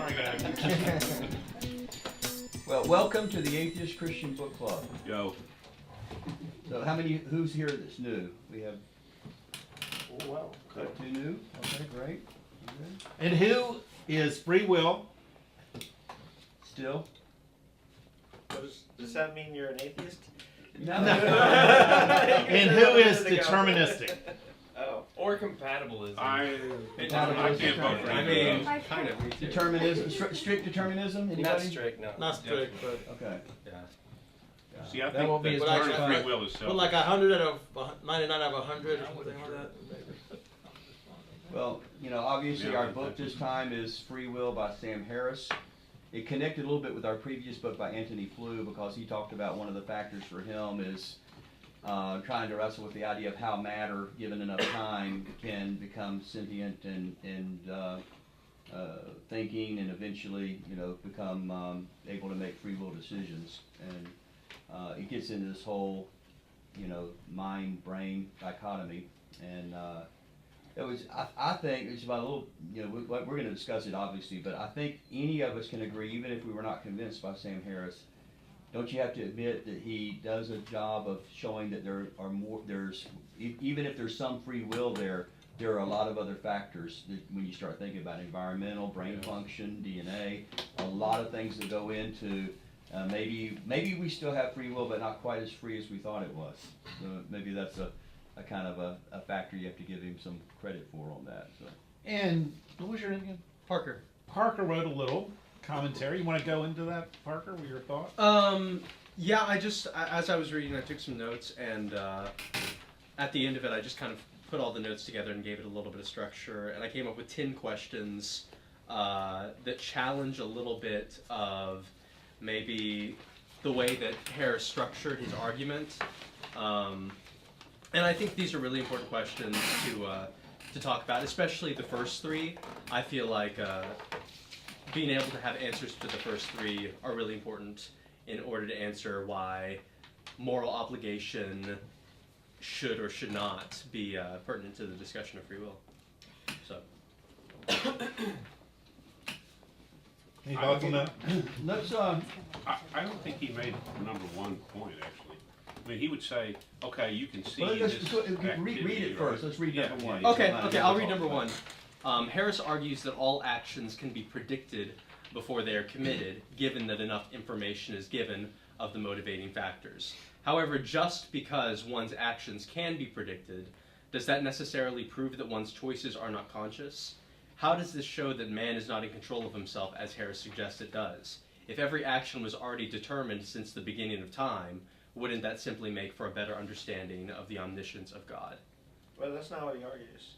my God. Well, welcome to the Atheist Christian Book Club. Yo. So who's here that's new? We have Oh, wow. two new? Okay, great. Okay. And who is free will? Still? Does that mean you're an atheist? No. And who is deterministic? Oh. Or compatibilism. I can't vote for I either mean, of kind of. Me too. Determinism, strict determinism? Anybody? Not strict, no. Not strict, but Okay. Yeah. those. See, I That think won't be that as term much free will is but self. like 100 out of 99 out of 100 or something like that. Well, obviously Yeah, our I book think this time is Free Will by Sam Harris. It connected a little bit with our previous book by Anthony Flew because he talked about one of the factors for him is trying to wrestle with the idea of how matter, given enough time, can become sentient and thinking and eventually, become able to make free will decisions. And it gets into this whole, mind-brain dichotomy. And I think it's about a little, we're going to discuss it obviously, but I think any of us can agree, even if we were not convinced by Sam Harris, don't you have to admit that he does a job of showing that even if there's some free will there are a lot of other factors that when you start thinking about environmental, brain function, DNA, a lot of things that go into maybe we still have free will, but not quite as free as we thought it was. So maybe that's a kind of a factor you have to give him some credit for on that. So. And what was your name again? Parker. Parker wrote a little commentary. You want to go into that, Parker? What your thoughts? Yeah, as I was reading, I took some notes, and at the end of it, I just kind of put all the notes together and gave it a little bit of structure, and I came up with 10 questions that challenge a little bit of maybe the way that Harris structured his argument. And I think these are really important questions to talk about, especially the first three. I feel like being able to have answers to the first three are really important in order to answer why moral obligation should or should not be pertinent to the discussion of free will. So. Any thoughts on that? Let's I don't think he made number one point, actually. I mean, he would say, okay, you can see this read it first. Let's read number one. Okay, I'll read number one. Harris argues that all actions can be predicted before they are committed, given that enough information is given of the motivating factors. However, just because one's actions can be predicted, does that necessarily prove that one's choices are not conscious? How does this show that man is not in control of himself, as Harris suggests it does? If every action was already determined since the beginning of time, wouldn't that simply make for a better understanding of the omniscience of God? Well, that's not what he argues.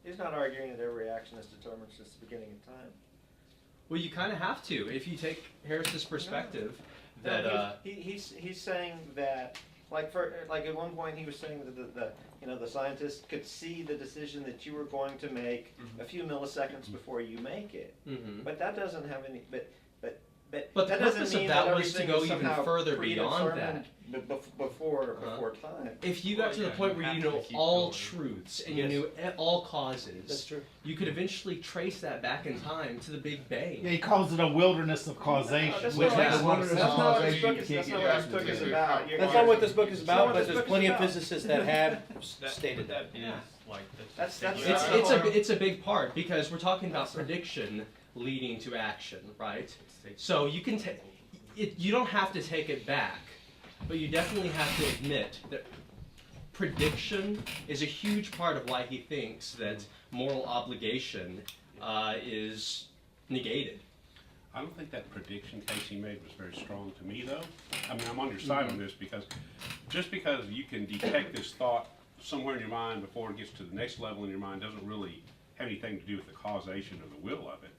He's not arguing that every action is determined since the beginning of time. Well, you kind of have to if you take Harris's perspective. No, he's saying that like at one point he was saying that the scientists could see the decision that you were going to make a few milliseconds before you make it. But that doesn't have any But that the doesn't purpose mean of that that was to everything go is even somehow further beyond that. Before time. If you got to the point where you know all truths and you knew all causes, That's true. you could eventually trace that back in time to the Big Bang. Yeah, he calls it a wilderness of causation. That's which not has what one this book is about. That's not what this book is not about, what but this there's book is plenty of about. physicists that have stated that. It's a big part because we're talking about prediction leading to action, right? So you can take it. You don't have to take it back, but you definitely have to admit that prediction is a huge part of why he thinks that moral obligation is negated. I don't think that prediction case he made was very strong to me, though. I mean, I'm on your side on this because just because you can detect this thought somewhere in your mind before it gets to the next level in your mind doesn't really have anything to do with the causation or the will of it.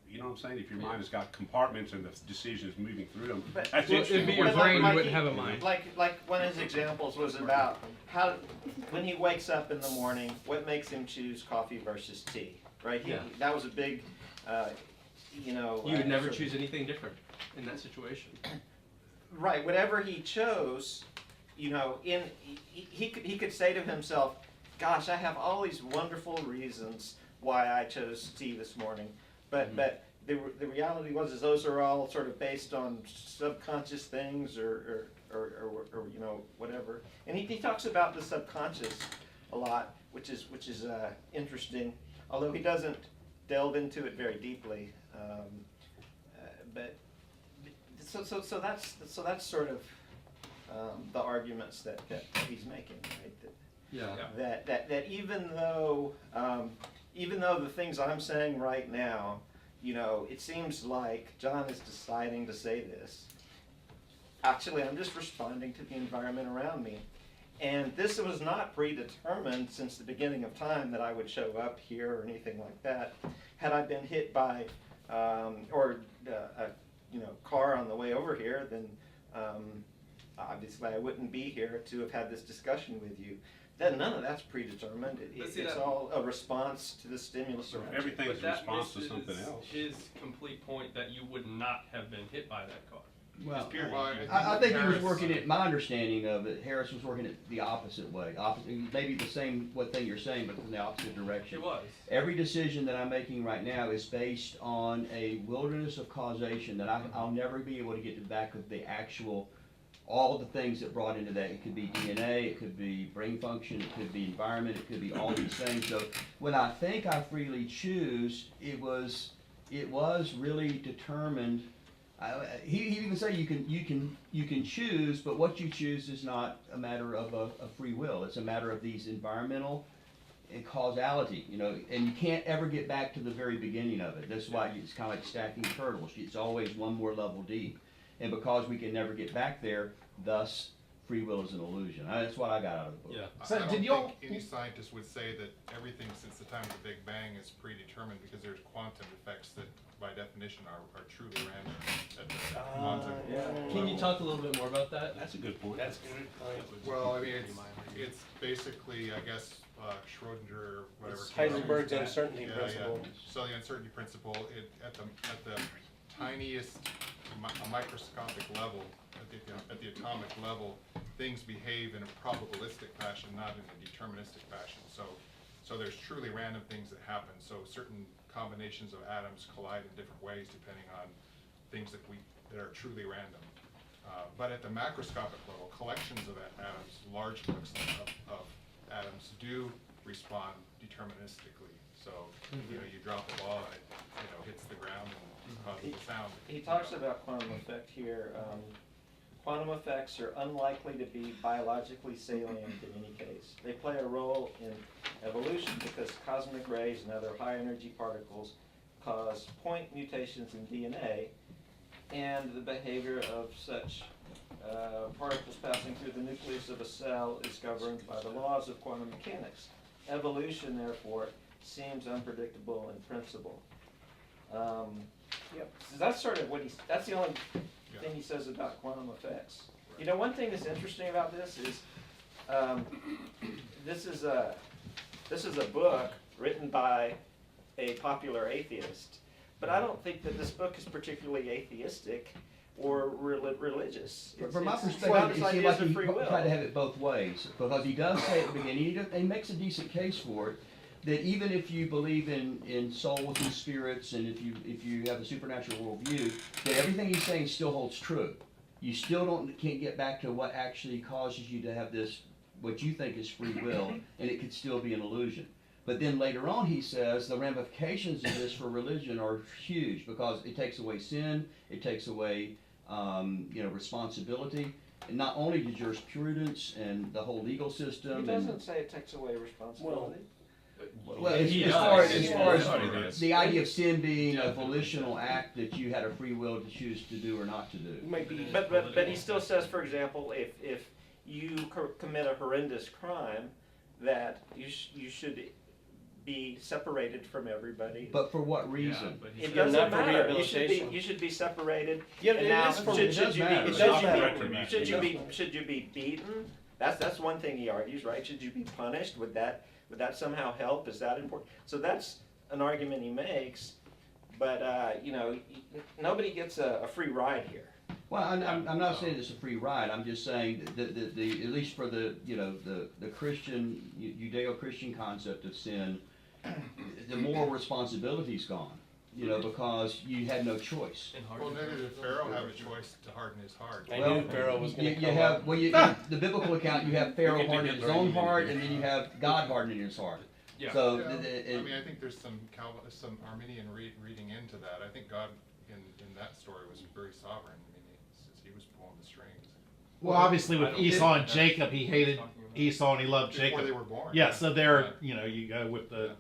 You know what I'm saying? If your mind has got compartments and the decision is moving through them, that's interesting. it'd be your brain, you wouldn't have a mind. Like one of his examples was about how when he wakes up in the morning, what makes him choose coffee versus tea, right? That was a big, You would never choose anything different in that situation. Right, whatever he chose, he could say to himself, "Gosh, I have all these wonderful reasons why I chose tea this morning, but the reality is those are all sort of based on subconscious things or you know, whatever. And he talks about the subconscious a lot, which is interesting, although he doesn't delve into it very deeply. But so that's sort of the arguments that he's making, right? That even though the things I'm saying right now, you know, it seems like John is deciding to say this. Actually, I'm just responding to the environment around me. And this was not predetermined since the beginning of time that I would show up here or anything like that. Had I been hit by a car on the way over here, then obviously I wouldn't be here to have had this discussion with you. Then none of that's predetermined. It's all a response to the stimulus around you. Everything's a response to something else. His complete point that you would not have been hit by that car. Well, Period. I think he was working it, my understanding of it, Harris was working it the opposite way. Maybe the same thing you're saying, but in the opposite direction. It was. Every decision that I'm making right now is based on a wilderness of causation that I'll never be able to get to the back of the actual, all of the things that brought into that. It could be DNA, it could be brain function, it could be environment, it could be all these things. So when I think I freely choose, it was really determined. He even said you can choose, but what you choose is not a matter of a free will. It's a matter of these environmental and causality, you know, and you can't ever get back to the very beginning of it. That's why it's kind of like stacking turtles. It's always one more level deep, and because we can never get back there, thus free will is an illusion. That's what I got out of the book. Yeah. So I don't did y'all- think any scientist would say that everything since the time of the Big Bang is predetermined, because there's quantum effects that by definition are truly random at the quantum Can you level. talk a little bit more about that? That's a good point. That's good. Well, I mean, it's basically, I guess, Schrodinger, whatever. It's came up with Heisenberg's that. uncertainty Yeah, principle. yeah. So the uncertainty principle, at the tiniest microscopic level, at the atomic level, things behave in a probabilistic fashion, not in a deterministic fashion. So there's truly random things that happen. So certain combinations of atoms collide in different ways depending on things that are truly random. But at the macroscopic level, collections of atoms, large collections of atoms do respond deterministically. So, you know, you drop a ball and it, you know, hits the ground and causes a sound. He talks about quantum effect here. Quantum effects are unlikely to be biologically salient in any case. They play a role in evolution because cosmic rays and other high energy particles cause point mutations in DNA, and the behavior of such particles passing through the nucleus of a cell is governed by the laws of quantum mechanics. Evolution, therefore, seems unpredictable in principle. So that's sort of that's the only thing he says about quantum effects. You know, one thing that's interesting about this is this is a book written by a popular atheist, but I don't think that this book is particularly atheistic or religious. From my It's perspective, about it this seems idea like of he free will. tried to have it both ways, because he does say at the beginning, he makes a decent case for it, that even if you believe in souls and spirits, and if you have a supernatural worldview, that everything he's saying still holds true. You still can't get back to what actually causes you to have this, what you think is free will, and it could still be an illusion. But then later on he says the ramifications of this for religion are huge, because it takes away sin, it takes away responsibility, and not only the jurisprudence and the whole legal system. He doesn't say it takes away responsibility. Well, He as does. far as does. the idea of sin being a volitional act that you had a free will to choose to do or not to do. Might be. But he still says, for example, if you commit a horrendous crime, that you should be separated from everybody. But for what reason? But It Yeah, doesn't not for matter. rehabilitation. You should be separated. Yeah, And it now, is for- should it does you matter. be It does matter. should you be beaten? That's one thing he argues, right? Should you be punished? Would that somehow help? Is that important? So that's an argument he makes. But nobody gets a free ride here. Well, I'm not saying it's a free ride. I'm just saying that the at least for the Christian Judeo-Christian concept of sin, the moral responsibility's gone. you know, because you had no choice. Well, neither did Pharaoh have a choice to harden his heart. I Well, knew Pharaoh was going You, to you come have, up. well, the biblical account, you have Pharaoh We'll get to hardening his Hitler own in a minute heart, here. and then you have God hardening his heart. Yeah. So, Yeah, it- I mean, I think there's some some Arminian reading into that. I think God in that story was very sovereign. I mean, he was pulling the strings Well, obviously I with don't Esau think and that's Jacob, he hated talking about. Esau and he loved before Jacob. they were born. Yeah, so they're, Yeah. you know, you go with the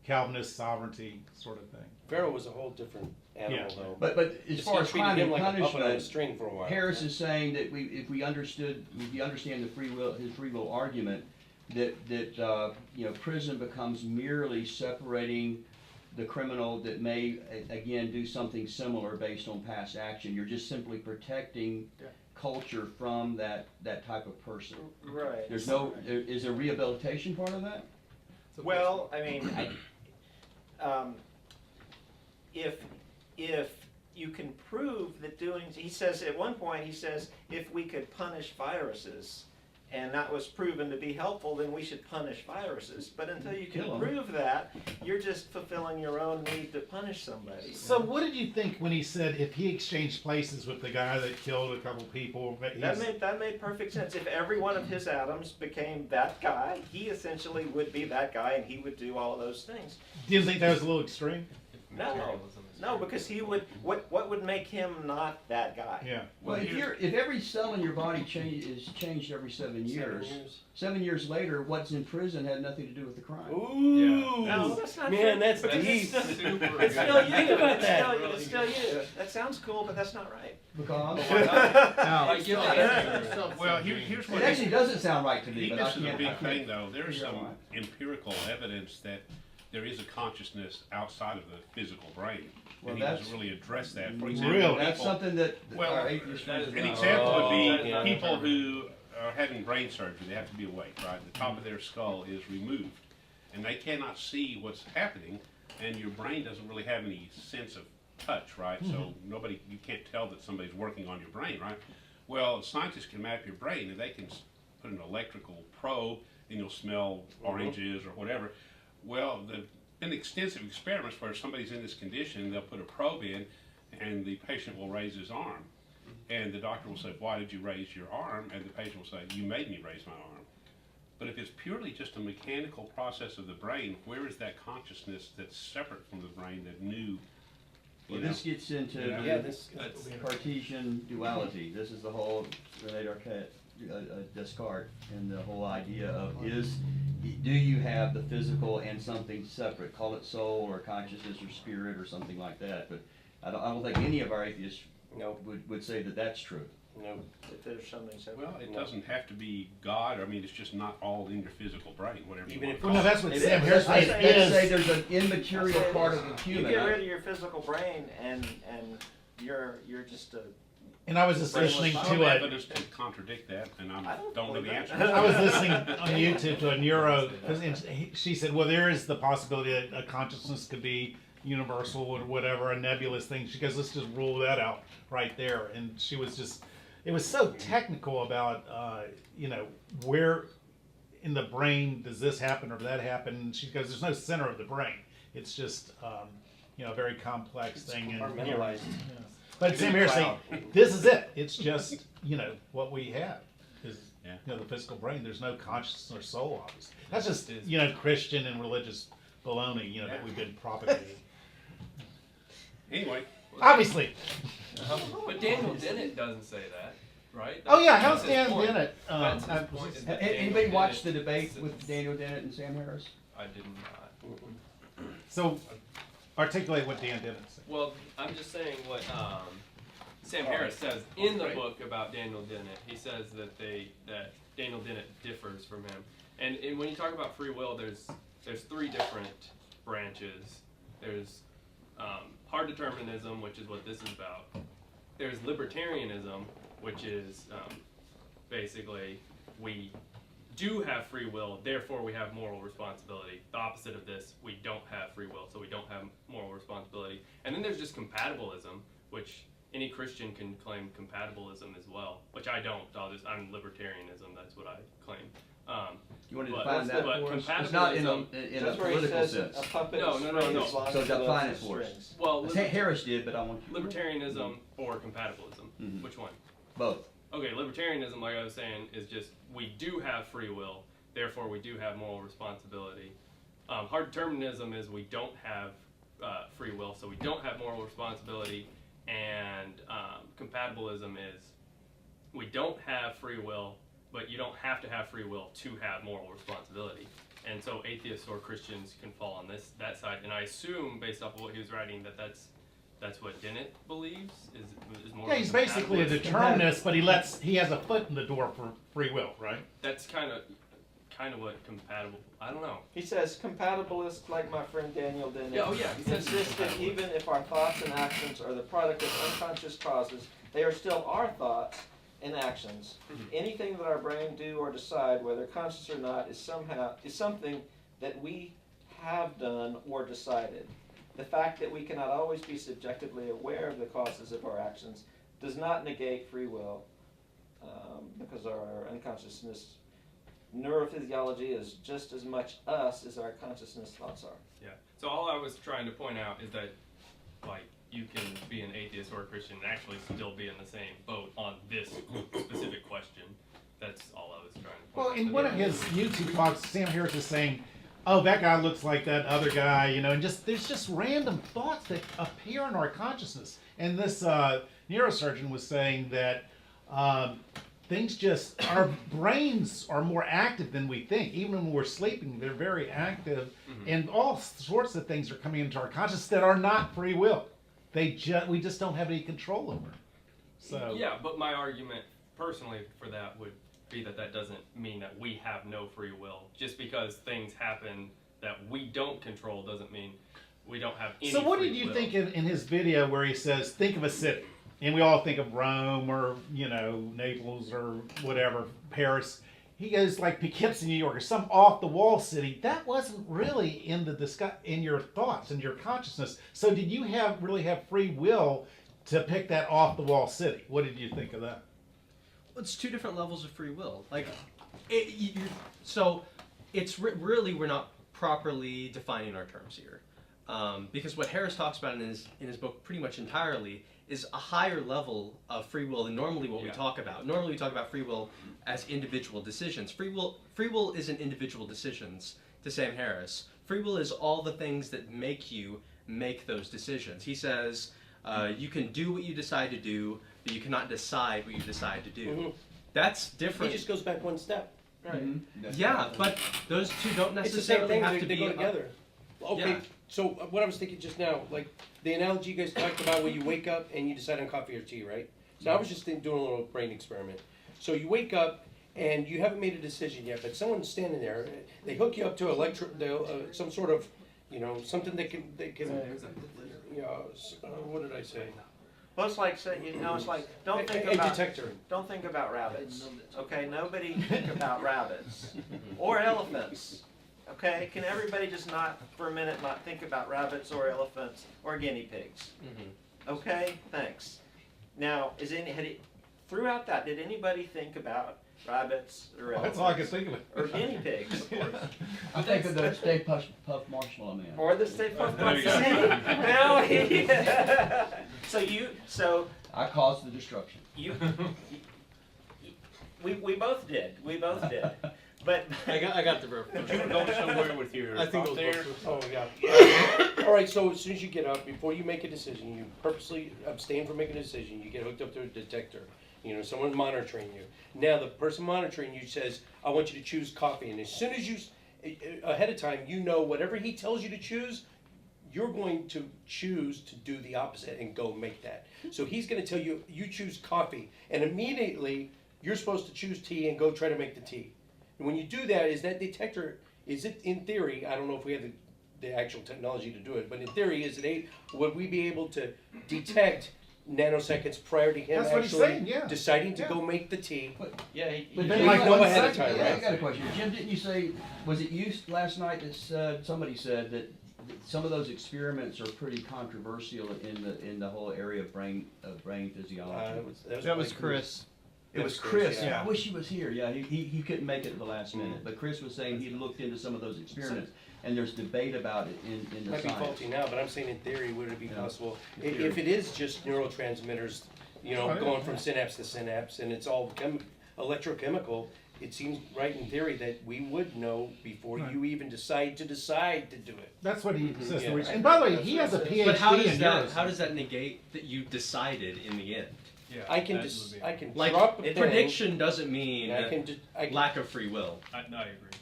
Calvinist sovereignty sort of thing. Pharaoh was a whole different animal, Yeah. though. but as far as treated crime him and like a puppet on a punishment, string for a while. Harris is saying that if you understand his free will argument, that you know, prison becomes merely separating the criminal that may again do something similar based on past action. You're just simply protecting Yeah. culture from that type of person. Right. There's is there rehabilitation part of that? Well, I mean, if you can prove that he says at one point, he says, if we could punish viruses, and that was proven to be helpful, then we should punish viruses. But until you can Kill 'em. prove that, you're just fulfilling your own need to punish somebody. So what did you think when he said if he exchanged places with the guy that killed a couple people? That made perfect sense. If every one of his atoms became that guy, he essentially would be that guy, and he would do all of those things. Do you think that was a little extreme? No, Materialism is no, very because he would. What would make him not that guy? Yeah. Well, if every cell in your body is changed every 7 years, 7 years later, what's in prison had nothing to do with the crime. Ooh. No, that's not Man, true. that's Because deep. It's super it's still you. Think about It's that. still, it's still you. That sounds cool, but that's not right. Because I give that answer. Well, here's it what actually doesn't sound right to me. he But I misses a can't. big I can't thing, though. There's figure out some why. empirical evidence that there is a consciousness outside of the physical brain. Well, And he that's- doesn't really address that. For example, Really? That's people- something that Well, our atheist friends An do. example would be yeah. people who are having brain surgery. They have to be awake, right? The top of their skull is removed, and they cannot see what's happening, and your brain doesn't really have any sense of touch, right? So you can't tell that somebody's working on your brain, right? Well, scientists can map your brain, and they can put an electrical probe, and you'll smell oranges or whatever. Well, there've been extensive experiments where somebody's in this condition, they'll put a probe in, and the patient will raise his arm. And the doctor will say, why did you raise your arm? And the patient will say, you made me raise my arm. But if it's purely just a mechanical process of the brain, where is that consciousness that's separate from the brain that knew? Well, this gets into Yeah, this. Cartesian duality. This is the whole Rene Descartes, and the whole idea of do you have the physical and something separate? Call it soul or consciousness or spirit or something like that. But I don't think any of our atheists Nope. would say that that's true. No. If there's something separate. Well, it doesn't have to be God. I mean, it's just not all in your physical brain, whatever you Even want if- to Well, call no, it. that's what It Sam is. Harris I says say- Let's say is. there's an immaterial I'd say part it of the is. human. You get rid of your physical brain, and you're just a. And I was just Brainless listening Some to evidence to contradict that, and I I don't don't know believe the that. answer. I was listening on YouTube to a neuro, she said, well, there is the possibility that a consciousness could be universal or whatever, a nebulous thing. She goes, let's just rule that out right there. And she was just, it was so technical about, where in the brain does this happen or that happen? And she goes, there's no center of the brain. It's just, a very complex thing. And, Compartmentalized. yeah. But Sam Harris saying, this is it. It's just, what we have is, Yeah. the physical brain. There's no consciousness or soul, obviously. That's just, Christian and religious baloney, that we've been propagating. Anyway, Obviously. But Daniel Dennett doesn't say that, right? Oh yeah, That's how's his Dan point. Dennett? That's his point, is that Anybody Daniel watch the Dennett debate says- with Daniel Dennett and Sam Harris? I did not. So, articulate what Dan Dennett said. Well, I'm just saying what Sam Harris says in the book about Daniel Dennett. He says that Daniel Dennett differs from him. And when you talk about free will, there's three different branches. There's hard determinism, which is what this is about. There's libertarianism, which is basically we do have free will, therefore we have moral responsibility. The opposite of this, we don't have free will, so we don't have moral responsibility. And then there's just compatibilism, which any Christian can claim compatibilism as well, which I don't. I'm libertarianism. That's what I claim. You want to But- define that but for us? It's not in a That's where he political says a sense. puppet No, is no, free no, no. as long So as define the it for us. strings. Well, Harris did, but I want you. libertarianism or compatibilism. Mhm. Which one? Both. Okay, libertarianism, like I was saying, is just we do have free will, therefore we do have moral responsibility. Hard determinism is we don't have free will, so we don't have moral responsibility, and compatibilism is we don't have free will, but you don't have to have free will to have moral responsibility. And so atheists or Christians can fall on that side, and I assume, based off of what he was writing, that's what Dennett believes is more. Yeah, of he's basically a compatibilist. determinist, but he has a foot in the door for free will, right? That's kind of what compatible. I don't know. He says compatibilist, like my friend Daniel Dennett. Yeah, oh yeah, he says Insist that even if our thoughts and actions are the product of unconscious causes, they are still our thoughts and actions. Mhm. Anything that our brain do or decide, whether conscious or not, is something that we have done or decided. The fact that we cannot always be subjectively aware of the causes of our actions does not negate free will, because our unconsciousness neurophysiology is just as much us as our consciousness thoughts are. Yeah. So all I was trying to point out is that, like, you can be an atheist or a Christian and actually still be in the same boat on this specific question. That's all I was trying to point Well, out. in one of his YouTube talks, Sam Harris is saying, "Oh, that guy looks like that other guy," and there's just random thoughts that appear in our consciousness. And this neurosurgeon was saying that our brains are more active than we think. Even when we're sleeping, they're very active, and all sorts of things are coming into our consciousness that are not free will. We just don't have any control over. So Yeah, but my argument personally for that would be that doesn't mean that we have no free will. Just because things happen that we don't control doesn't mean we don't have any. So what free did you will. think in his video where he says, think of a city, and we all think of Rome or, Naples or whatever, Paris. He goes like Poughkeepsie, New York, or some off-the-wall city. That wasn't really in your thoughts, in your consciousness. So did you really have free will to pick that off-the-wall city? What did you think of that? It's two different levels of free will. Like, really we're not properly defining our terms here, because what Harris talks about in his book pretty much entirely is a higher level of free will than normally what we talk about. Normally we talk about free will as individual decisions. Free will isn't individual decisions to Sam Harris. Free will is all the things that make you make those decisions. He says you can do what you decide to do, but you cannot decide what you decide to do. Mm-hmm. That's different. He just goes back one step. Right. Yeah, but those two don't It's the same necessarily thing, have to they be go together. Okay, yeah. so what I was thinking just now, like the analogy you guys talked about where you wake up and you decide on coffee or tea, right? So I was just doing a little brain experiment. So you wake up and you haven't made a decision yet, but someone's standing there. They hook you up to some sort of, something that can what did I say? Well, it's like it's like don't think A about detector. don't think about rabbits. Okay, nobody think about rabbits or elephants. Okay, can everybody just not for a minute not think about rabbits or elephants or guinea pigs? Okay, thanks. Now, throughout that, did anybody think about rabbits or That's elephants all I can think of. or guinea pigs? I think of the Stay Puft Marshmallow Man. Or the state puff There you go. So I caused the destruction. we both did. We both did. But I got the verb. But you were going somewhere with your I think thought it was there. both. Oh, yeah. All right, so as soon as you get up, before you make a decision, you purposely abstain from making a decision. You get hooked up to a detector. Someone monitoring you. Now, the person monitoring you says, I want you to choose coffee. And as soon as ahead of time, whatever he tells you to choose, you're going to choose to do the opposite and go make that. So he's going to tell you, you choose coffee. And immediately, you're supposed to choose tea and go try to make the tea. And when you do that, is it in theory, I don't know if we have the actual technology to do it, but in theory, would we be able to detect nanoseconds prior to him That's what he's actually saying, yeah. deciding to go make the tea? Yeah, But You then like know one ahead of second, time, I right? got a question. Jim, didn't you say, was it you last night that somebody said that some of those experiments are pretty controversial in the whole area of brain physiology. That was Chris. It was Chris. yeah. I wish he was here. Yeah, he couldn't make it at the last minute. But Chris was saying he looked into some of those experiments, and there's debate about it in the Might be science. faulty now, but I'm saying in theory, would it be Yeah. possible, In theory. if it is just neurotransmitters, you know, going from synapse to synapse, and it's all electrochemical, it seems right in theory that we would know before Right. you even decide to do it. That's what he says. Yeah. And by the way, he has a PhD But how does in that neuroscience. how does that negate that you decided in the end? Yeah, I can that just, would be- I can Like drop a pen. prediction doesn't mean I can just, I can, lack of free will. I agree.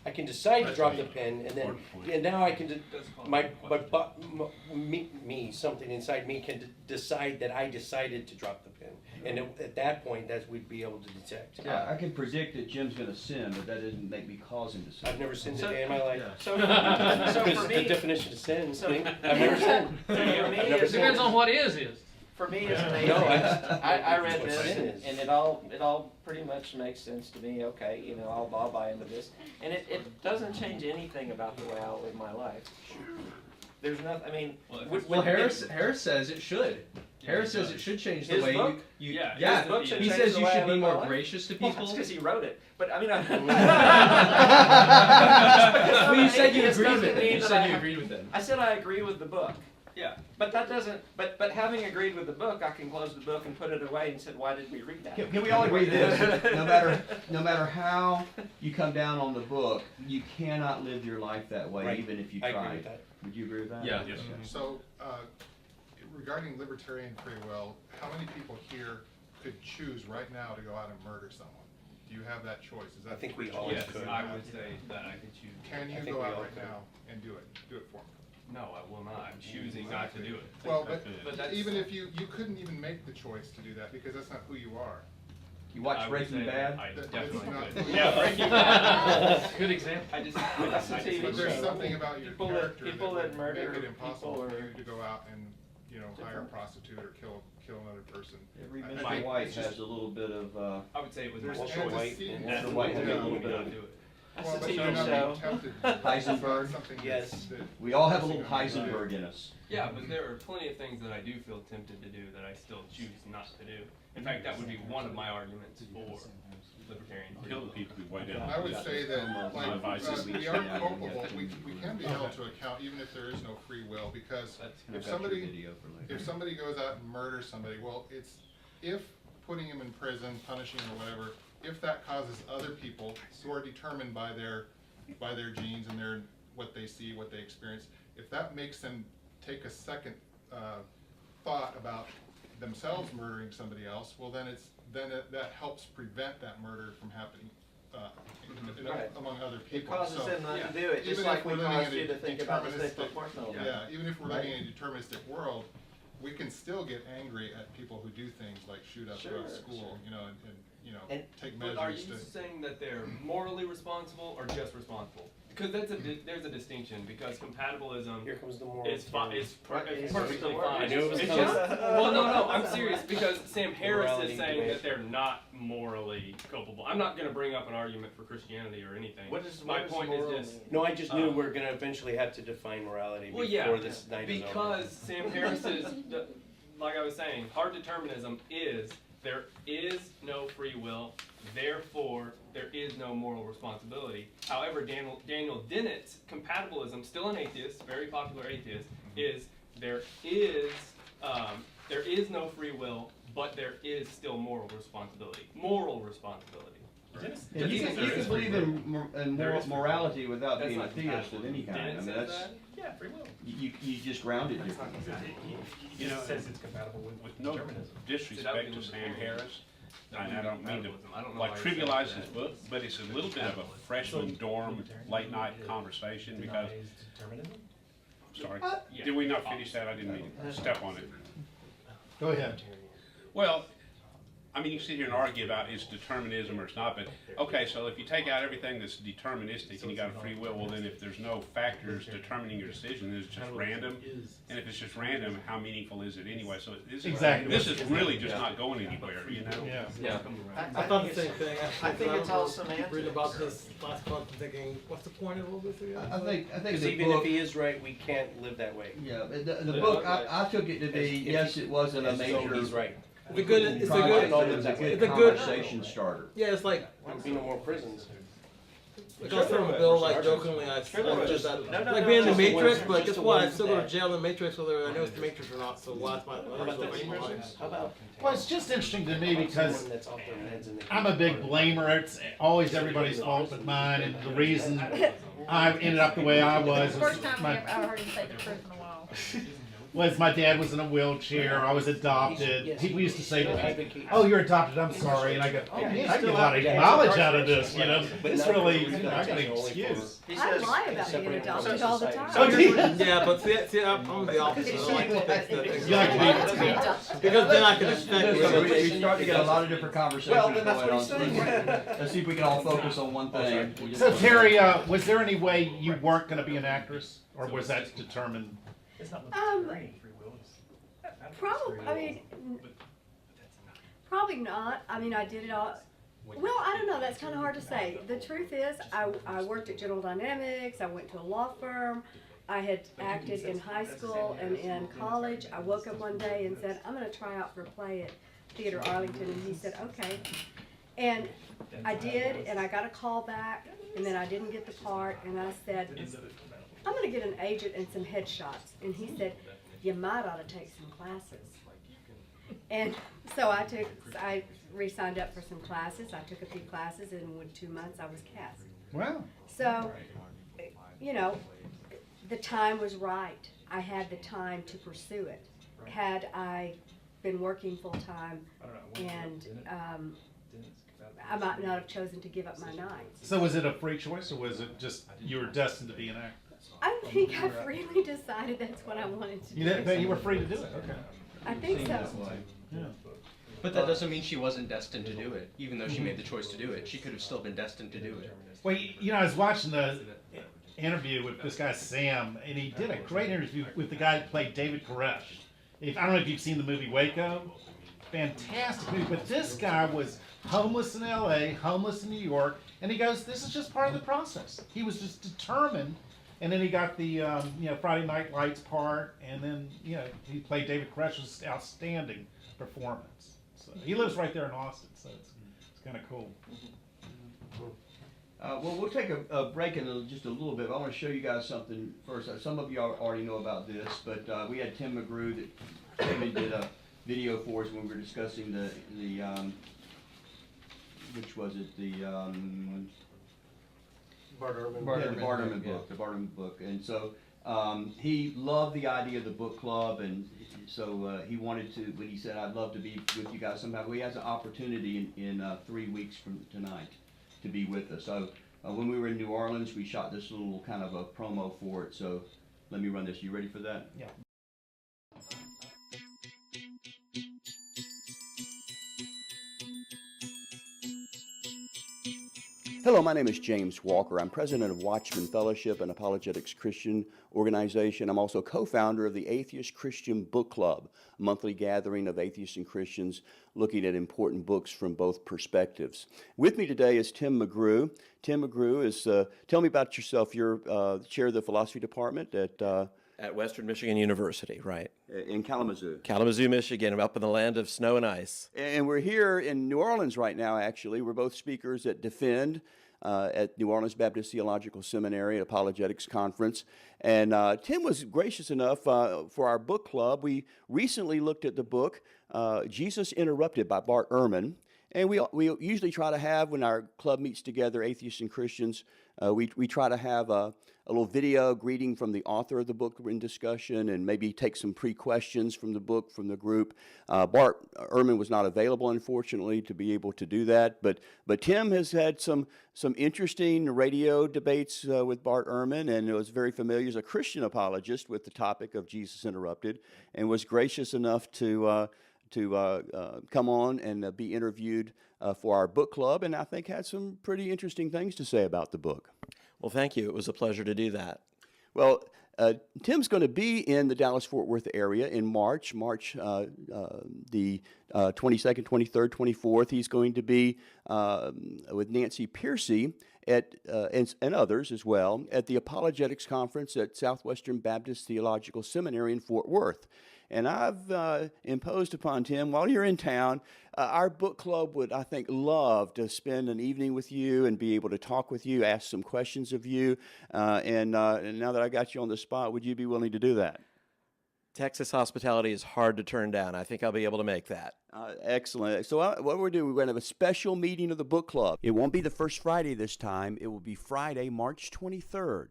I can decide to That's drop me. the pen, and then, Important point. and now I can, That's called my, a but, question. me, something inside me can decide that I decided to drop the pen. And at that point, that we'd be able to detect. Yeah, I can predict that Jim's gonna sin, but that doesn't make me cause him to sin. I've never sinned a So- day in my life. Yeah. So, so Because for the me, definition of sin, so- I've never sinned. for me, I've never it's- sinned. what is. For me, it's amazing. No, I read what this sin and, is. and it all pretty much makes sense to me. Okay, you know, I'll buy into this, and it doesn't change anything about the way I live my life. There's nothing. I mean, Well, if would- it's- Well, would- Harris says it should. Harris says it should change the His way book? you Yeah, yeah. his book should He change says the you way I should be live my more life. gracious to Well, people. that's because he wrote it. But I mean, Well, you said you Atheist agreed doesn't with him. mean You that said I you have- agreed with him. I said I agree with the book. Yeah. But that doesn't. But having agreed with the book, I can close the book and put it away and said, why did we read that? Can we all agree this? No matter how you come down on the book, you cannot live your life that way, Right. even if you I try. agree with that. Would you agree with that? Yeah. Yes. So, regarding libertarian free will, how many people here could choose right now to go out and murder someone? Do you have that choice? Is that I think we what all you Yes, could. I would say that I could choose. Can I you think go we out all right could. now and do it? Do it for me. No, I will not. I'm choosing not to do it. Well, but that's- even if you couldn't even make the choice to do that because that's not who you are. You watch I would Breaking say Bad? I That- definitely that's could. not- Yeah, Breaking Bad. Good example. I just, That's a TV But there's show. something about your People character that would murder make it impossible people for are you to go out and, hire a different. prostitute or kill another person. Every I Mr. think White it's just- has a little bit of, I would say it was There's my Walter choice. White antecedents. and- Walter White had a Yeah. little bit Not of, do it. That's Well, a but TV you're not show. being tempted to do it. It's not Heisenberg? something Yes. that- we all have a little that's something Heisenberg in us. Yeah, but there are plenty of things that I do feel tempted to do that I still choose not to do. In fact, that would be one of my arguments for libertarian free Killing will. people who way down. I would say that, like, Advices. we are culpable, we can be held to account even if there is no free will, because That's I've if got your somebody, video for later. if somebody goes out and murders somebody, well, it's, if putting him in prison, punishing him or whatever, if that causes other people who are determined by their genes and their, what they see, what they experience, if that makes them take a second, thought about themselves murdering somebody else, well, then that helps prevent that murder from happening, Right. among other It people. causes So, them not yeah. to do it, just Even like if we we're living caused in you a to think about the stick deterministic- proportional. Yeah, even if we're Right. living in a deterministic world, we can still get angry at people who do things like shoot up Sure, a school, sure. and take But are measures you to. saying that they're morally responsible or just responsible? Because there's a distinction, because compatibilism Here comes the moral. is term. it's Right, it's perfectly the word. fine. I knew it was It's coming. just, well, no, I'm serious, because Sam Harris Morality is saying debate. that they're not morally culpable. I'm not going to bring up an argument for Christianity or anything. My point is just, No, I just knew we're gonna eventually have to define morality well, before yeah, this night is over. because Sam Harris is, like I was saying, hard determinism is there is no free will, therefore there is no moral responsibility. However, Daniel Dennett's compatibilism, still an atheist, very popular atheist, is there is no free will, but there is still moral responsibility. Moral responsibility. Yeah, you can believe in There is free will. morality without That's being a not theist of any kind. I Dennett mean, says that's, that? Yeah, free will. you just grounded differently. You know, says it's compatible with no determinism. disrespect to Sam Harris, and I don't mean to I don't know like why you're saying trivialize that. his book, but it's a little bit of a freshman dorm late night conversation because, Determinism? sorry, Yeah. did we not finish that? I didn't mean to step on it. Go ahead. Well, I mean, you sit here and argue about it's determinism or it's not, but okay, so if you take out everything that's deterministic and you got a free will, well then if there's no factors determining your decision, then it's just random. And if it's just random, how meaningful is it anyway? So this is really just not going anywhere, you know? Yeah. Yeah. I thought the same thing. I think it's all semantics. Reading about this last month and thinking, what's the point of all this again? I think Because the even book, if he is right, we can't live that way. yeah, the book, I took it to be, yes, it wasn't a So major. he's right. It's a good, it's a project, good, but it was a it's good a good, conversation starter. yeah, it's like, There would be no more prisons. like I was telling Bill, like jokingly, I said just- that, no, no, like no, being in the just the Matrix, ones- but just guess the what? I ones still go to that- jail in the Matrix, whether I know it's the Matrix or not, so why is my, How about the How about Well, it's just interesting to me because Someone that's off their meds and they I'm a big blamer. It's always everybody's fault but mine, and the reason I ended up the way I was First time my, I heard him say the truth in a while. was my dad was in a wheelchair. I was adopted. We used to say to me, "Oh, you're adopted. I'm sorry," and I go, "Oh, man, I get a lot of knowledge out of this. You know, it's really, you know, I got an excuse." he I says, lie about being adopted all the time. Oh, do you? yeah, but see, I'm the opposite. I don't like to fix the things. You like to be- Let's be adopted. Because then I can expect So you. we start to get a lot of different conversations Well, going then that's what on. he's saying. Let's see if we can all focus on one thing. So Terry, was there any way you weren't going to be an actress, or was that determined? Probably, I mean, probably not. I mean, I did it all. Well, I don't know. That's kind of hard to say. The truth is, I worked at General Dynamics. I went to a law firm. I had acted in high school and in college. I woke up one day and said, I'm going to try out for a play at Theater Arlington. And he said, okay. And I did, and I got a call back, and then I didn't get the part. And I said, I'm going to get an agent and some headshots. And he said, you might ought to take some classes. And so I re-signed up for some classes. I took a few classes, and in 2 months I was cast. Wow. So, you know, the time was right. I had the time to pursue it. Had I been working full-time, and I might not have chosen to give up my nights. So was it a free choice, or was it just you were destined to be an actor? I think I really decided that's what I wanted to You do. didn't, but you were free to do it. Okay. I think so. Yeah. But that doesn't mean she wasn't destined to do it. Even though she made the choice to do it, she could have still been destined to do it. Well, you know, I was watching the interview with this guy Sam, and he did a great interview with the guy that played David Koresh. I don't know if you've seen the movie Waco. Fantastic movie. But this guy was homeless in L.A., homeless in New York, and he goes, "This is just part of the process." He was just determined. And then he got the Friday Night Lights part, and then he played David Koresh's outstanding performance. So he lives right there in Austin, so it's kind of cool. Well, we'll take a break in just a little bit. But I want to show you guys something first. Some of you already know about this, but we had Tim McGrew that did a video for us when we were discussing the which was it, the Bart Ehrman. the Bart Ehrman book. And so he loved the idea of the book club, and so he wanted to, when he said, I'd love to be with you guys sometime, well, he has an opportunity in 3 weeks from tonight to be with us. So when we were in New Orleans, we shot this little kind of a promo for it. So let me run this. You ready for that? Yeah. Hello, my name is James Walker. I'm president of Watchman Fellowship, an apologetics Christian organization. I'm also co-founder of the Atheist Christian Book Club, a monthly gathering of atheists and Christians looking at important books from both perspectives. With me today is Tim McGrew. Tim McGrew is, tell me about yourself. You're chair of the philosophy department at Western Michigan University, right. In Kalamazoo. Kalamazoo, Michigan, up in the land of snow and ice. And we're here in New Orleans right now, actually. We're both speakers at Defend at New Orleans Baptist Theological Seminary Apologetics Conference. And Tim was gracious enough for our book club. We recently looked at the book, Jesus Interrupted by Bart Ehrman. And we usually try to have, when our club meets together, atheists and Christians, we try to have a little video greeting from the author of the book in discussion, and maybe take some pre-questions from the book from the group. Bart Ehrman was not available, unfortunately, to be able to do that. But Tim has had some interesting radio debates with Bart Ehrman, and was very familiar as a Christian apologist with the topic of Jesus Interrupted, and was gracious enough to come on and be interviewed for our book club, and I think had some pretty interesting things to say about the book. Well, thank you. It was a pleasure to do that. Well, Tim's going to be in the Dallas-Fort Worth area in March the 22nd, 23rd, 24th. He's going to be with Nancy Piercy and others as well at the Apologetics Conference at Southwestern Baptist Theological Seminary in Fort Worth. And I've imposed upon Tim, while you're in town, our book club would, I think, love to spend an evening with you and be able to talk with you, ask some questions of you. And now that I got you on the spot, would you be willing to do that? Texas hospitality is hard to turn down. I think I'll be able to make that. Excellent. So what we're doing, we're going to have a special meeting of the book club. It won't be the first Friday this time. It will be Friday, March 23rd.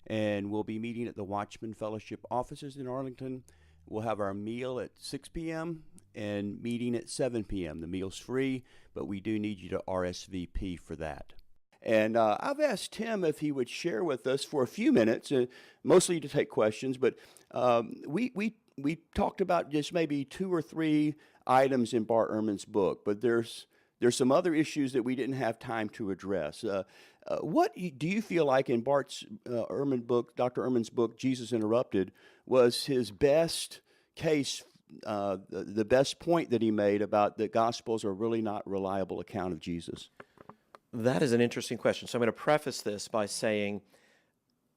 And we'll be meeting at the Watchman Fellowship offices in Arlington. We'll have our meal at 6 p.m. and meeting at 7 p.m. The meal's free, but we do need you to RSVP for that. And I've asked Tim if he would share with us for a few minutes, mostly to take questions, but we talked about just maybe 2 or 3 items in Bart Ehrman's book, but there's some other issues that we didn't have time to address. What do you feel like in Ehrman book, Dr. Ehrman's book, Jesus Interrupted, was his best case, the best point that he made about the Gospels are really not reliable account of Jesus? That is an interesting question. So I'm going to preface this by saying,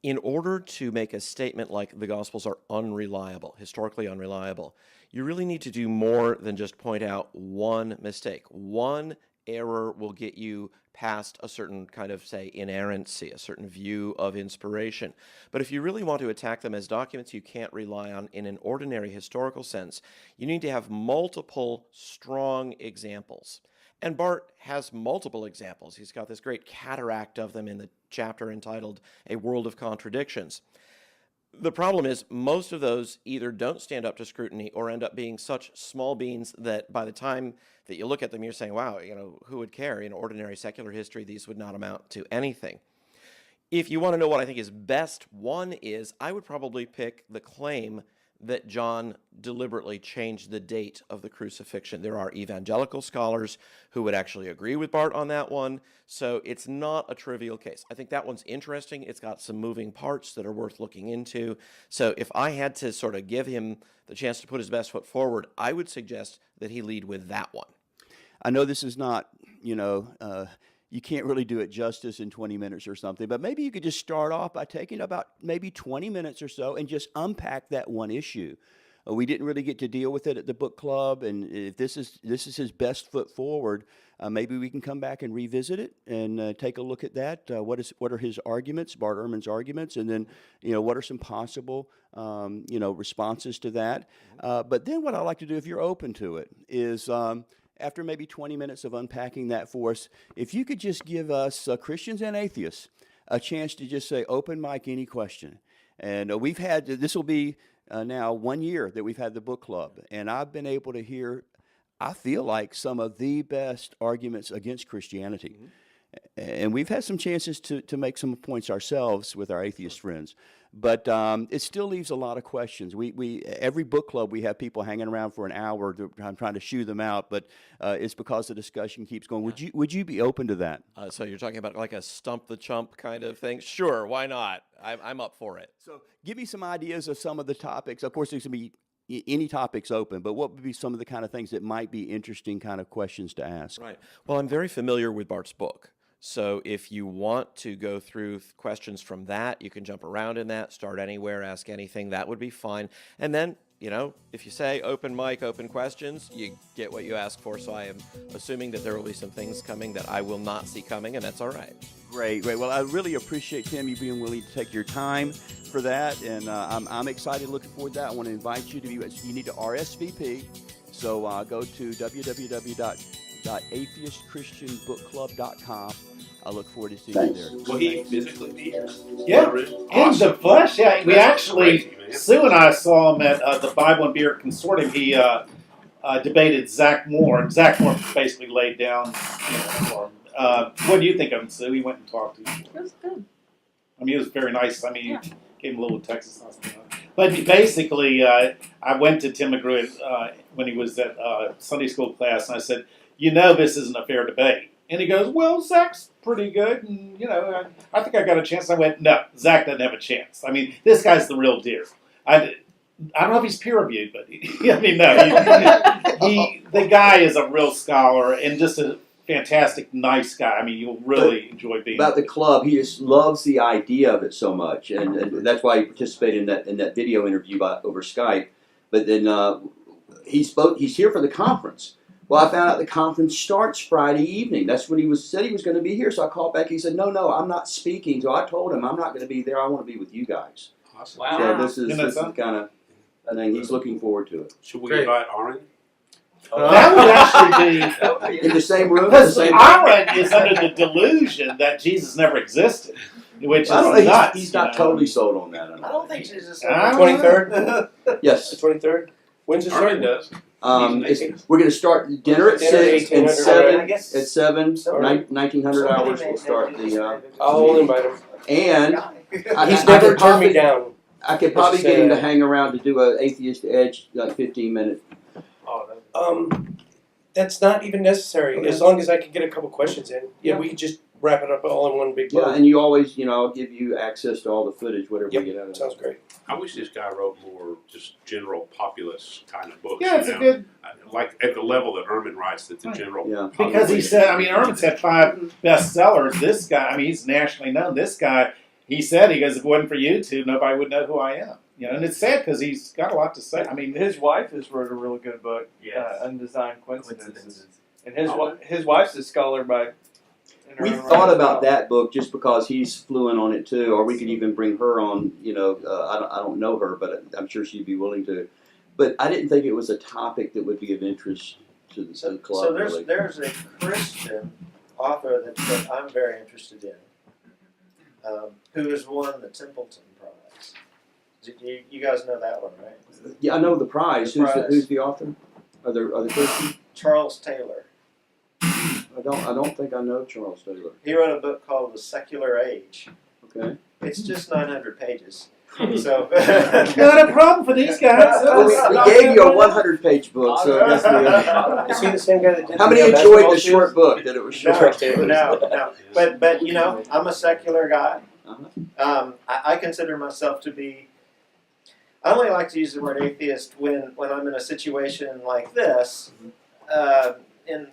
in order to make a statement like the Gospels are unreliable, historically unreliable, you really need to do more than just point out one mistake. One error will get you past a certain kind of, say, inerrancy, a certain view of inspiration. But if you really want to attack them as documents you can't rely on in an ordinary historical sense, you need to have multiple strong examples. And Bart has multiple examples. He's got this great cataract of them in the chapter entitled A World of Contradictions. The problem is most of those either don't stand up to scrutiny or end up being such small beans that by the time that you look at them, you're saying, wow, who would care? In ordinary secular history, these would not amount to anything. If you want to know what I think is best one is, I would probably pick the claim that John deliberately changed the date of the crucifixion. There are evangelical scholars who would actually agree with Bart on that one, so it's not a trivial case. I think that one's interesting. It's got some moving parts that are worth looking into. So if I had to sort of give him the chance to put his best foot forward, I would suggest that he lead with that one. I know this is not, you can't really do it justice in 20 minutes or something, but maybe you could just start off by taking about maybe 20 minutes or so and just unpack that one issue. We didn't really get to deal with it at the book club, and if this is his best foot forward, maybe we can come back and revisit it and take a look at that. What are his arguments, Bart Ehrman's arguments, and then what are some possible responses to that. But then what I like to do, if you're open to it, is after maybe 20 minutes of unpacking that for us, if you could just give us, Christians and atheists, a chance to just say, open mic, any question. And we've had, this will be now 1 year that we've had the book club, and I've been able to hear, I feel like, some of the best arguments against Christianity. Mm-hmm. And we've had some chances to make some points ourselves with our atheist friends. But it still leaves a lot of questions. Every book club, we have people hanging around for an hour. I'm trying to shoo them out, but it's because the discussion keeps going. Would you be open to that? So you're talking about like a stump the chump kind of thing? Sure, why not? I'm up for it. So give me some ideas of some of the topics. Of course, there's going to be any topics open, but what would be some of the kind of things that might be interesting kind of questions to ask? Right. Well, I'm very familiar with Bart's book. So if you want to go through questions from that, you can jump around in that, start anywhere, ask anything. That would be fine. And then, if you say open mic, open questions, you get what you ask for. So I am assuming that there will be some things coming that I will not see coming, and that's all right. Great. Well, I really appreciate, Tim, you being willing to take your time for that, and I'm excited, looking forward to that. I want to invite you to you need to RSVP. So go to www.atheistchristianbookclub.com. I look forward to seeing you there. Will he physically be here? Yeah, in the flesh. Yeah, we actually, crazy, Sue and I saw him at the Bible and Beer Consortium. He debated Zach Moore, and Zach Moore basically laid down for him. What do you think of him, Sue? He went and talked to him. It was good. I mean, it was very nice. I mean, he gave him a little Texas hospitality. But basically, I went to Tim McGrew when he was at Sunday school class, and I said, this isn't a fair debate. And he goes, well, Zach's pretty good, and, I think I got a chance. I went, no, Zach doesn't have a chance. I mean, this guy's the real deal. I don't know if he's peer-reviewed, but, the guy is a real scholar and just a fantastic, nice guy. I mean, you'll really enjoy being about the club. He just loves the idea of it so much, and that's why he participated in that video interview over Skype. But then he's here for the conference. Well, I found out the conference starts Friday evening. That's when said he was going to be here. So I called back. He said, "No, I'm not speaking." So I told him, "I'm not going to be there. I want to be with you guys." Awesome. Wow. So this is kind of, I think he's looking forward to it. Should we Great. invite Aaron? That would actually be... In the same room. Because Aaron is under the delusion that Jesus never existed, which is I don't know, nuts. he's not totally sold on that. I don't think Jesus. I don't know. 23rd? Yes. The 23rd? When's it Armin start? does. We're going to start dinner at Dinner 6 and 1800, 7. I guess- At 7, Somebody- 1900 hours. We'll start the. I'll invite him. And He's never turned me down. I could probably get him to hang around to do a Atheist Edge, like 15-minute. That's not even necessary, as long as I can get a couple questions in. Yeah, we can just wrap it up all in one big Yeah, blow. and you always, I'll give you access to all the footage, whatever Yep, we get out of it. sounds great. I wish this guy wrote more just general populist kind of books. Yeah, it's a good... Like at the level that Ehrman writes, that the general. Yeah. Because he said, Ehrman's had 5 bestsellers. This guy, he's nationally known. This guy, he said, if it wasn't for YouTube, nobody would know who I am. And it's sad because he's got a lot to say. His wife has wrote a really good book, Yes. Undesigned Coincidences. And his wife's a scholar by... We thought about that book just because he's fluent on it too, or we could even bring her on. I don't know her, but I'm sure she'd be willing to. But I didn't think it was a topic that would be of interest to the club. So really. there's a Christian author that I'm very interested in, who has won the Templeton Prize. You guys know that one, right? Yeah, I know the prize. The prize. Who's the author? Are there Christians? Charles Taylor. I don't think I know Charles Taylor. He wrote a book called The Secular Age. Okay. It's just 900 pages. So Not a problem for these guys. We gave you a 100-page book, so I guess Is he the same guy that did how many enjoyed the short book that it was short? No. But I'm a secular guy. I consider myself to be. I only like to use the word atheist when I'm in a situation like this, and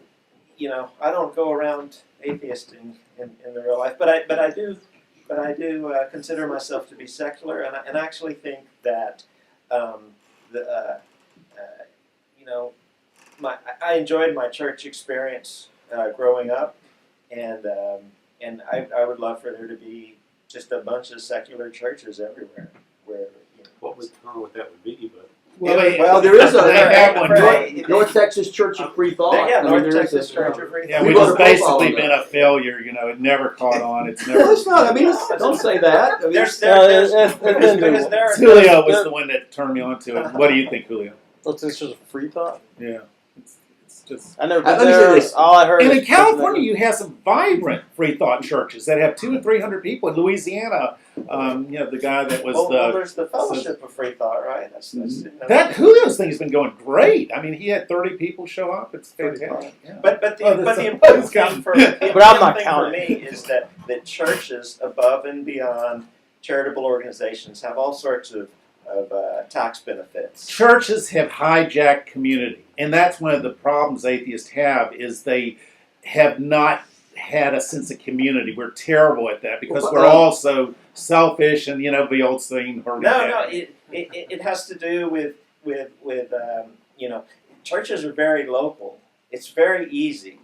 I don't go around atheisting in the real life, but I do consider myself to be secular, and I actually think that I enjoyed my church experience growing up, and I would love for there to be just a bunch of secular churches everywhere where. What was wrong with that would be, but. Well, there is they have one. North Texas Church of Free Thought. Yeah, North there is Texas Church of Free Yeah, Thought. which We has wrote a profile basically on been that. a failure. It never caught on. It's never. No, it's not. Don't say that. I mean, There's it's Julio was the one that turned me on to it. What do you think, Julio? What's this, just a free thought? Yeah, it's just. I never Let been me say there. this. All I heard And is in California, you have some vibrant free thought churches that have 200 or 300 people. In Louisiana, the guy that was Well, there's the Fellowship of Free Thought, right? that Julio's thing has been going great. He had 30 people show up. It's fantastic. Yeah. But the Oh, that's important a- thing for But I'm not counting. me is that churches above and beyond charitable organizations have all sorts of tax benefits. Churches have hijacked community, and that's one of the problems atheists have is they have not had a sense of community. We're terrible at that because we're all so selfish and the old saying. No, it has to do with churches are very local. It's very easy.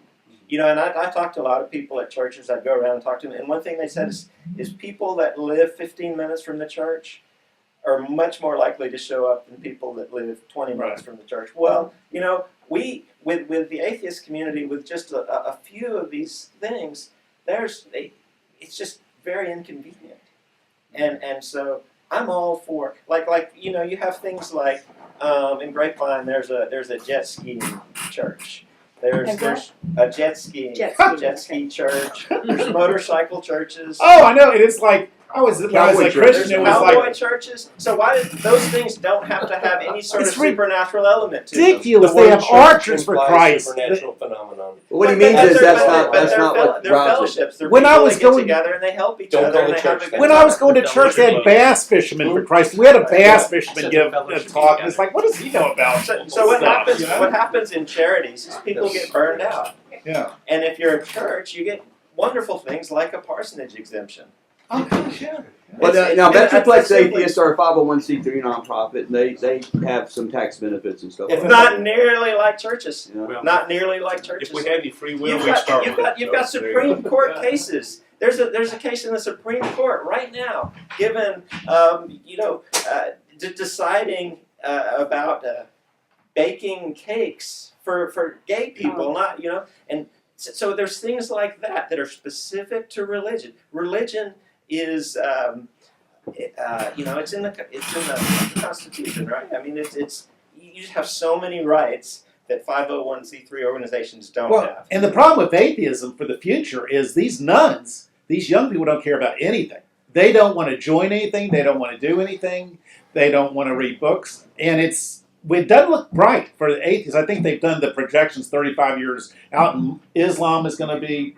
And I talked to a lot of people at churches. I'd go around and talk to them, and one thing they said is people that live 15 minutes from the church are much more likely to show up than people that live 20 minutes from the church. Well, we with the atheist community, with just a few of these things, it's just very inconvenient, and so I'm all for you have things like in Grapevine there's a jet skiing church. There's a jet ski church. There's motorcycle churches. Oh, I know. It is like I was when I was Cowboy a church. Christian, There's it was cowboy like churches. So why did those things don't have to have any sort of It's supernatural element to them? ridiculous. The They word have church archers for implies Christ. Supernatural phenomenon. What he But means is they're- that's not but they're what they're drives it. fellowships. They're When I people was that get going- together and they help each Don't other call and it they have a church good When time. I was going to church, they had bass fishermen for Christ. We had a bass fisherman give a talk, and it's like, what does he know about? So what stuff, happens? you know? What happens in charities is people get burned out, Yeah. and if you're a church, you get wonderful things like a parsonage exemption. Oh, sure. Well, It's- now it's- Metroplex it's simply- Atheists are a 501c3 nonprofit, and they have some tax benefits and stuff. If like Not nearly like churches. that. Well, Not nearly like churches. if we had any free will, You've we'd start got, with it. you've got So, there you go. Supreme Court cases. There's a case in the Supreme Court right now, given deciding about baking cakes for gay people, not and so there's things like that are specific to religion. Religion is it's in the Constitution, right? I mean it's you have so many rights that 501c3 organizations don't have. And the problem with atheism for the future is these nuns, these young people don't care about anything. They don't want to join anything. They don't want to do anything. They don't want to read books. And it doesn't look bright for the atheists. I think they've done the projections 35 years out, and Islam is going to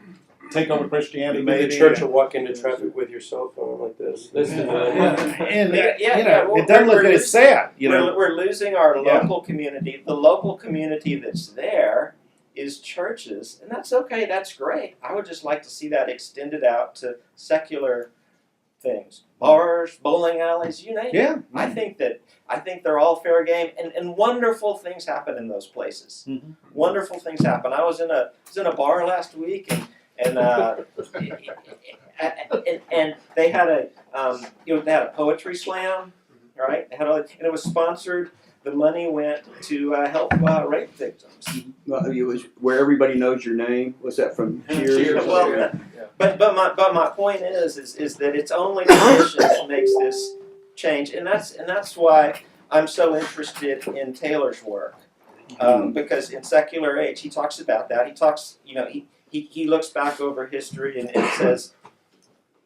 take over Christianity, Maybe maybe. the church will walk into traffic with your cell phone like this. Listen, And Well, it doesn't look good. It's sad, We're losing our Yeah. local community. The local community that's there is churches, and that's okay. That's great. I would just like to see that extended out to secular things, bars, bowling alleys, you name it. Yeah. I think they're all fair game, and wonderful things happen in those places. Mm-hmm. Wonderful things happen. I was in a bar last week, and they had a poetry slam, right? And it was sponsored. The money went to help rape victims. Well, it was where everybody knows your name. Was that from Cheers? Well, but my point is that it's only the mission that makes this change, and that's why I'm so interested in Taylor's work, because in Secular Age he talks about that. He talks, he looks back over history and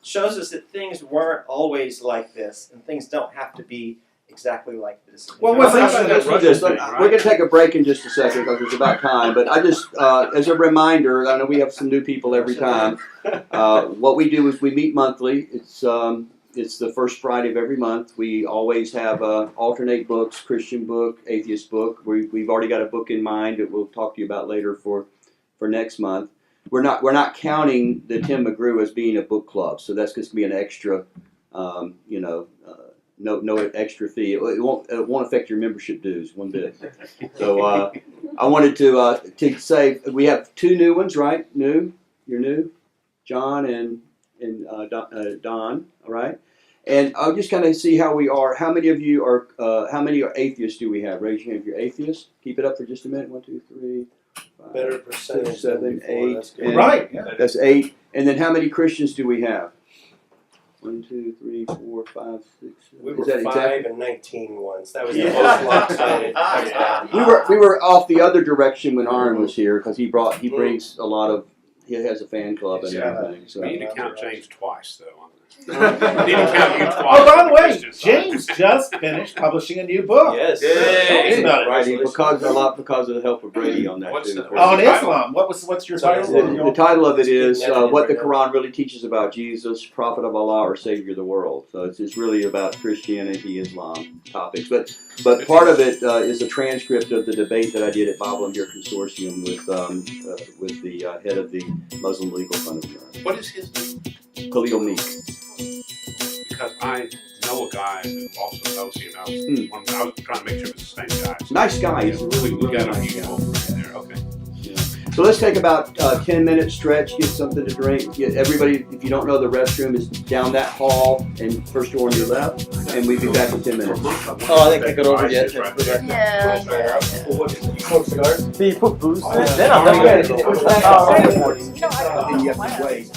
shows us that things weren't always like this, and things don't have to be exactly like this. Well, We're going to take a break in just a second because it's about time. But I just, as a reminder, I know we have some new people every time. What we do is we meet monthly. It's the first Friday of every month. We always have alternate books: Christian book, atheist book. We've already got a book in mind that we'll talk to you about later for next month. We're not counting the Tim McGrew as being a book club, so that's just going to be an extra, no extra fee. It won't affect your membership dues one bit. So I wanted to say we have two new ones, right? You're new, John and Don. All right, and I'll just kind of see how we are. How many of you are? How many atheists do we have? Raise your hand if you're atheists. Keep it up for just a minute. 1, 2, 3. 5, better percentage 6, 7, 8. That's good. And Right. Yeah. that's 8. And then how many Christians do we have? 1, 2, 3, 4, 5, 6. We Is were that 5 exactly? and 19 once. That was the Yeah. most lopsided. We were off the other direction when Aaron was here because he brings a lot of. He has a fan club and everything. So. We need to count James twice, though. We need to count you twice. Oh, by the way, Christian side. James just finished publishing a new book. Yes. Yay. Right, because of the help of Brady on that What's too. the- On Islam. What's your title? The title of it is What the Quran Really Teaches About Jesus, Prophet of Allah, or Savior of the World. So it's really about Christianity, Islam topics. But part of it is a transcript of the debate that I did at Bible and Beer Consortium with the head of the Muslim Legal Fund of America, What is his name? Khalil Meek. Because I know a guy who also knows him. I was trying to make sure it's the same guy. Nice guy. He's a really, We really got a nice mutual guy. friend there. Okay. So let's take about 10-minute stretch, get something to drink. Everybody, if you don't know, the restroom is down that hall and first door on your left, and we'll be back in 10 minutes. Oh, I think I got over yet. Yeah. You smoke cigars? Do you put booze? Yeah. Then I'm Yeah. gonna Oh, And you have to wait.